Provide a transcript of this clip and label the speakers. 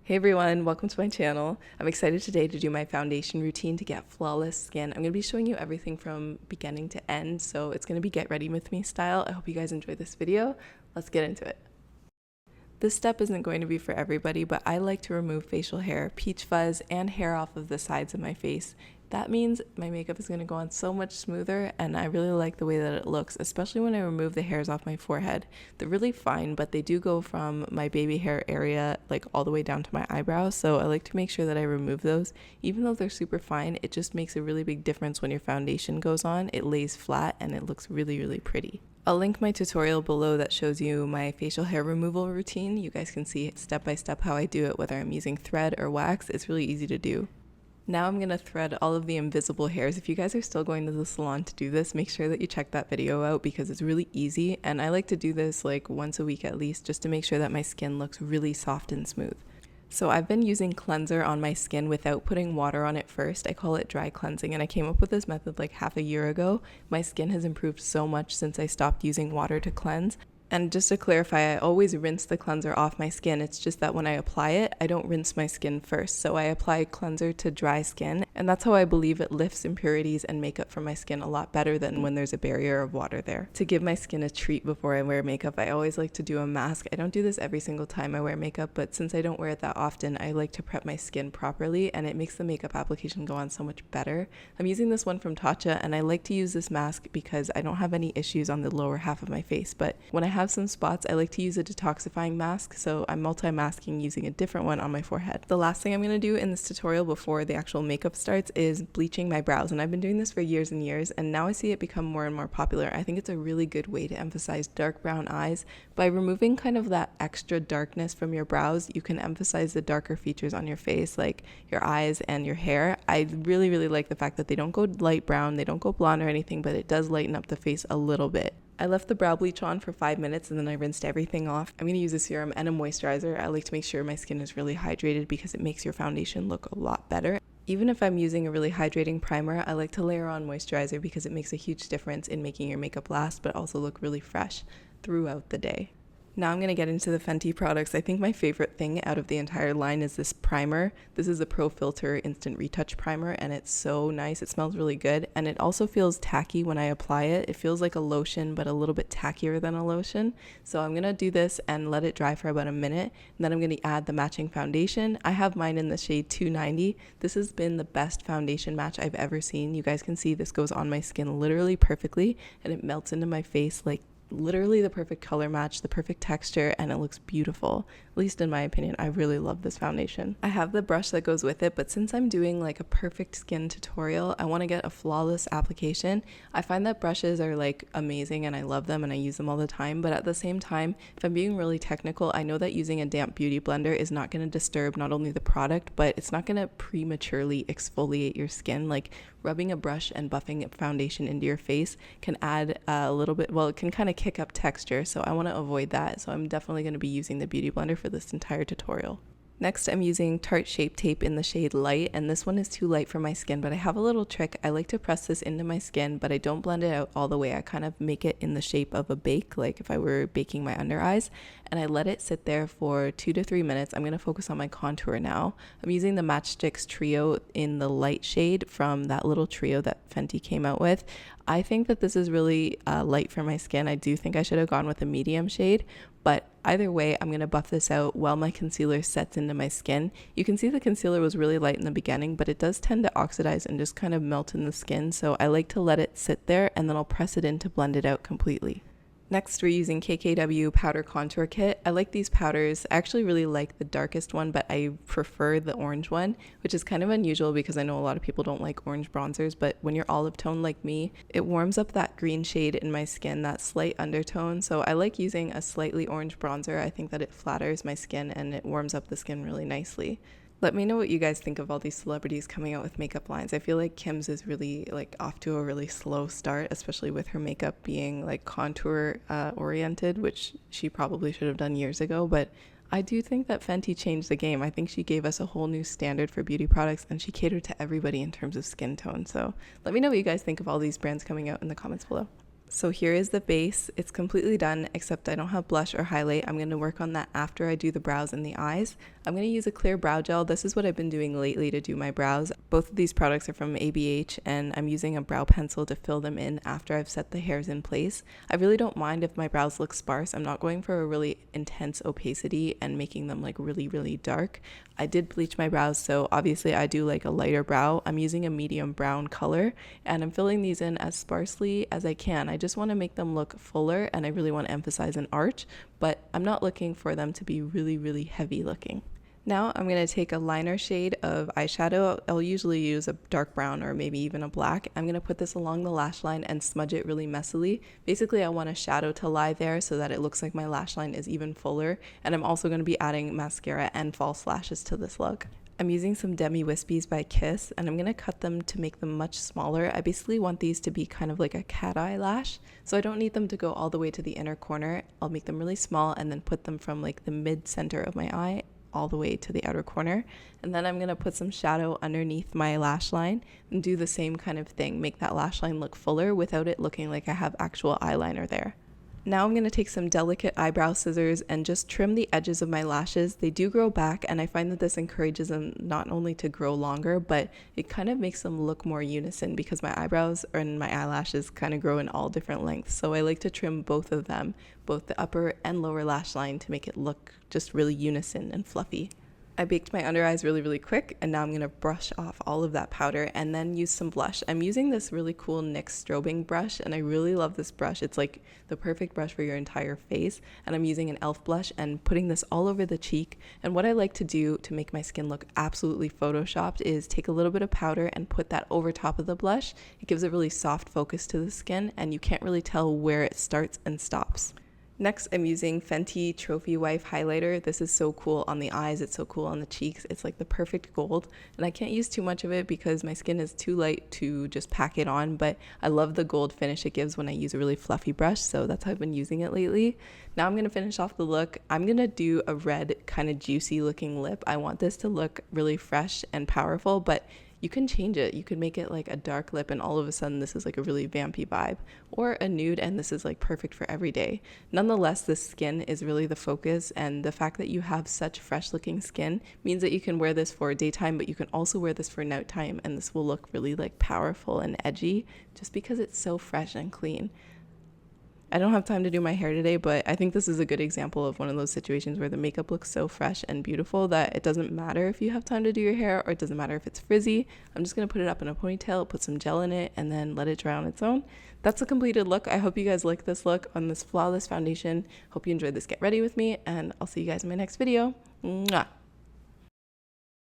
Speaker 1: Hey everyone, welcome to my channel. I'm excited today to do my foundation routine to get flawless skin. I'm going to be showing you everything from beginning to end, so it's going to be get ready with me style. I hope you guys enjoy this video. Let's get into it. This step isn't going to be for everybody, but I like to remove facial hair, peach fuzz, and hair off of the sides of my face. That means my makeup is going to go on so much smoother, and I really like the way that it looks, especially when I remove the hairs off my forehead. They're really fine, but they do go from my baby hair area like all the way down to my eyebrows, so I like to make sure that I remove those. Even though they're super fine, it just makes a really big difference when your foundation goes on. It lays flat and it looks really, really pretty. I'll link my tutorial below that shows you my facial hair removal routine. You guys can see step by step how I do it, whether I'm using thread or wax. It's really easy to do. Now I'm going to thread all of the invisible hairs. If you guys are still going to the salon to do this, make sure that you check that video out because it's really easy, and I like to do this like once a week at least just to make sure that my skin looks really soft and smooth. So I've been using cleanser on my skin without putting water on it first. I call it dry cleansing, and I came up with this method like half a year ago. My skin has improved so much since I stopped using water to cleanse. And just to clarify, I always rinse the cleanser off my skin. It's just that when I apply it, I don't rinse my skin first. So I apply cleanser to dry skin, and that's how I believe it lifts impurities and makeup from my skin a lot better than when there's a barrier of water there. To give my skin a treat before I wear makeup, I always like to do a mask. I don't do this every single time I wear makeup, but since I don't wear it that often, I like to prep my skin properly, and it makes the makeup application go on so much better. I'm using this one from Tarte, and I like to use this mask because I don't have any issues on the lower half of my face, but when I have some spots, I like to use a detoxifying mask, so I'm multi-masking using a different one on my forehead. The last thing I'm going to do in this tutorial before the actual makeup starts is bleaching my brows, and I've been doing this for years and years, and now I see it become more and more popular. I think it's a really good way to emphasize dark brown eyes. By removing kind of that extra darkness from your brows, you can emphasize the darker features on your face, like your eyes and your hair. I really, really like the fact that they don't go light brown, they don't go blonde or anything, but it does lighten up the face a little bit. I left the brow bleach on for 5 minutes and then I rinsed everything off. I'm going to use a serum and a moisturizer. I like to make sure my skin is really hydrated because it makes your foundation look a lot better. Even if I'm using a really hydrating primer, I like to layer on moisturizer because it makes a huge difference in making your makeup last but also look really fresh throughout the day. Now I'm going to get into the Fenty products. I think my favorite thing out of the entire line is this primer. This is the Pro Filt'r Instant Retouch Primer, and it's so nice. It smells really good, and it also feels tacky when I apply it. It feels like a lotion, but a little bit tackier than a lotion. So I'm going to do this and let it dry for about a minute, and then I'm going to add the matching foundation. I have mine in the shade 290. This has been the best foundation match I've ever seen. You guys can see this goes on my skin literally perfectly, and it melts into my face like literally the perfect color match, the perfect texture, and it looks beautiful. At least in my opinion, I really love this foundation. I have the brush that goes with it, but since I'm doing like a perfect skin tutorial, I want to get a flawless application. I find that brushes are like amazing and I love them and I use them all the time, but at the same time, if I'm being really technical, I know that using a damp beauty blender is not going to disturb not only the product, but it's not going to prematurely exfoliate your skin. Like rubbing a brush and buffing a foundation into your face can add a little bit, well, it can kind of kick up texture, so I want to avoid that. So I'm definitely going to be using the beauty blender for this entire tutorial. Next, I'm using Tarte Shape Tape in the shade Light, and this one is too light for my skin, but I have a little trick. I like to press this into my skin, but I don't blend it out all the way. I kind of make it in the shape of a bake, like if I were baking my under eyes, and I let it sit there for 2 to 3 minutes. I'm going to focus on my contour now. I'm using the Matchsticks Trio in the light shade from that little trio that Fenty came out with. I think that this is really light for my skin. I do think I should have gone with a medium shade, but either way, I'm going to buff this out while my concealer sets into my skin. You can see the concealer was really light in the beginning, but it does tend to oxidize and just kind of melt in the skin, so I like to let it sit there and then I'll press it in to blend it out completely. Next, we're using KKW Powder Contour Kit. I like these powders. I actually really like the darkest one, but I prefer the orange one, which is kind of unusual because I know a lot of people don't like orange bronzers, but when you're olive tone like me, it warms up that green shade in my skin, that slight undertone. So I like using a slightly orange bronzer. I think that it flatters my skin and it warms up the skin really nicely. Let me know what you guys think of all these celebrities coming out with makeup lines. I feel like Kim's is really like off to a really slow start, especially with her makeup being like contour oriented, which she probably should have done years ago. But I do think that Fenty changed the game. I think she gave us a whole new standard for beauty products and she catered to everybody in terms of skin tone. So let me know what you guys think of all these brands coming out in the comments below. So here is the base. It's completely done, except I don't have blush or highlight. I'm going to work on that after I do the brows and the eyes. I'm going to use a clear brow gel. This is what I've been doing lately to do my brows. Both of these products are from ABH, and I'm using a brow pencil to fill them in after I've set the hairs in place. I really don't mind if my brows look sparse. I'm not going for a really intense opacity and making them like really, really dark. I did bleach my brows, so obviously I do like a lighter brow. I'm using a medium brown color, and I'm filling these in as sparsely as I can. I just want to make them look fuller, and I really want to emphasize an arch, but I'm not looking for them to be really, really heavy looking. Now I'm going to take a liner shade of eyeshadow. I'll usually use a dark brown or maybe even a black. I'm going to put this along the lash line and smudge it really messily. Basically, I want a shadow to lie there so that it looks like my lash line is even fuller. And I'm also going to be adding mascara and false lashes to this look. I'm using some Demi Wispies by Kiss, and I'm going to cut them to make them much smaller. I basically want these to be kind of like a cat eye lash, so I don't need them to go all the way to the inner corner. I'll make them really small and then put them from like the mid-center of my eye all the way to the outer corner. And then I'm going to put some shadow underneath my lash line and do the same kind of thing, make that lash line look fuller without it looking like I have actual eyeliner there. Now I'm going to take some delicate eyebrow scissors and just trim the edges of my lashes. They do grow back, and I find that this encourages them not only to grow longer, but it kind of makes them look more unison because my eyebrows and my eyelashes kind of grow in all different lengths. So I like to trim both of them, both the upper and lower lash line, to make it look just really unison and fluffy. I baked my under eyes really, really quick, and now I'm going to brush off all of that powder and then use some blush. I'm using this really cool NYX strobing brush, and I really love this brush. It's like the perfect brush for your entire face, and I'm using an e.l.f. blush and putting this all over the cheek. And what I like to do to make my skin look absolutely photoshopped is take a little bit of powder and put that over top of the blush. It gives a really soft focus to the skin, and you can't really tell where it starts and stops. Next, I'm using FENTY Trophy Wife highlighter. This is so cool on the eyes. It's so cool on the cheeks. It's like the perfect gold. And I can't use too much of it because my skin is too light to just pack it on. But I love the gold finish it gives when I use a really fluffy brush. So that's how I've been using it lately. Now I'm going to finish off the look. I'm going to do a red kind of juicy looking lip. I want this to look really fresh and powerful, but you can change it. You could make it like a dark lip, and all of a sudden this is like a really vampy vibe, or a nude, and this is like perfect for every day. Nonetheless, this skin is really the focus, and the fact that you have such fresh looking skin means that you can wear this for daytime, but you can also wear this for nighttime, and this will look really like powerful and edgy just because it's so fresh and clean. I don't have time to do my hair today, but I think this is a good example of one of those situations where the makeup looks so fresh and beautiful that it doesn't matter if you have time to do your hair, or it doesn't matter if it's frizzy. I'm just going to put it up in a ponytail, put some gel in it, and then let it dry on its own. That's a completed look. I hope you guys like this look on this flawless foundation. Hope you enjoyed this Get Ready with me, and I'll see you guys in my next video. Mwah!